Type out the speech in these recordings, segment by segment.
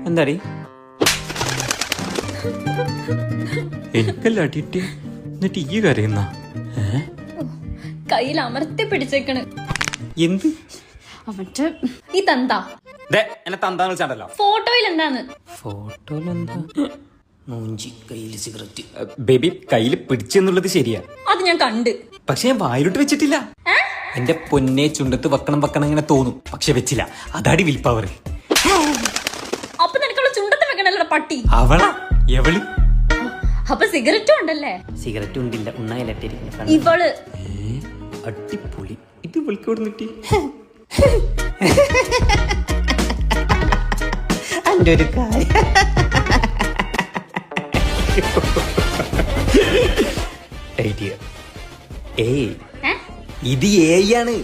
എന്താടി എനിക്കല്ല അടിയിട്ടേ എന്നിട്ട് ഈ കരയുന്ന കയ്യിൽ അമർത്തി പിടിച്ചേക്കണ്. എന്ത് മറ്റേ ഈ തന്താ എന്നെ തന്താന്ന് വിളിച്ചാണ്ടല്ലോ. ഫോട്ടോയിൽ എന്താന്ന്? ഫോട്ടോയിലെന്താ? മൂഞ്ചി കയ്യില് സിഗരറ്റ്. ബേബി കയ്യില് പിടിച്ചെന്നുള്ളത് ശരിയാ, അത് ഞാൻ കണ്ട്. പക്ഷെ ഞാൻ വായിലോട്ട് വെച്ചിട്ടില്ല. എന്റെ പൊന്നെ ചുണ്ടത്ത് വെക്കണം ഇങ്ങനെ തോന്നും, പക്ഷെ വെച്ചില്ല. അതാടി വിൽ പവർ. അപ്പൊ നിനക്കുള്ള ചുണ്ടത്ത് വെക്കണല്ലോ പട്ടി. അവളാ എവള്? അപ്പൊ സിഗരറ്റും ഉണ്ടല്ലേ? സിഗരറ്റ് ഉണ്ടില്ല, ഉണ്ണായില്ല. ഇവള് അടിപൊളി. ഇത് ഇവൾക്ക് കൊടുത്തിട്ട് എൻ്റെ ഒരു കാര്യം. ഇത് ആണ്.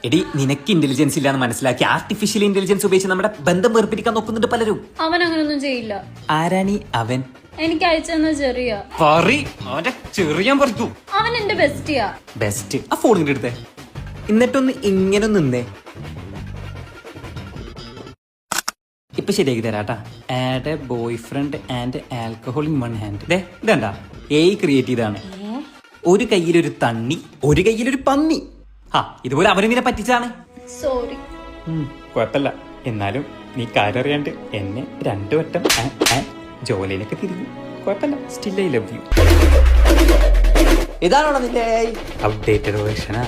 എടി നിനക്ക് ഇന്റലിജൻസ് ഇല്ലാന്ന് മനസ്സിലാക്കി ആർട്ടിഫിഷ്യൽ ഇന്റലിജൻസ് ഉപയോഗിച്ച് നമ്മുടെ ബന്ധം വേർപിരിക്കാൻ നോക്കുന്നുണ്ട് പലരും. അവൻ അങ്ങനൊന്നും ചെയ്യില്ല. ആരാണി അവൻ? എനിക്ക് അയച്ചെന്ന ചെറിയ ചെറിയാൻ പറിക്കൂ. അവൻ എന്റെ ബെസ്റ്റിയാ. ബെസ്റ്റ്. ആ ഫോണിന്റെ അടുത്തേ എന്നിട്ടൊന്ന് ഇങ്ങനെ നിന്നേ. ഇപ്പൊ ശരിയാക്കി തരാട്ടാ. Add a boy friend and alcohol in one hand. ഇതണ്ടാ ക്രിയേറ്റ് ചെയ്താണ്. ഒരു കയ്യിലൊരു തണ്ണി, ഒരു കയ്യിലൊരു പന്നി. ഇതുപോലെ അവനെന്നെ പറ്റിച്ചാണ്. സോറി. കുഴപ്പമില്ല. എന്നാലും നീ കാര്യം അറിയാണ്ട് എന്നെ 2 വട്ടം ജോലിയിലൊക്കെ തിരിഞ്ഞു. കുഴപ്പമില്ല. Still I love you. ഇതാണോ നിന്റെ അപ്ഡേറ്റഡ് വേർഷനാ?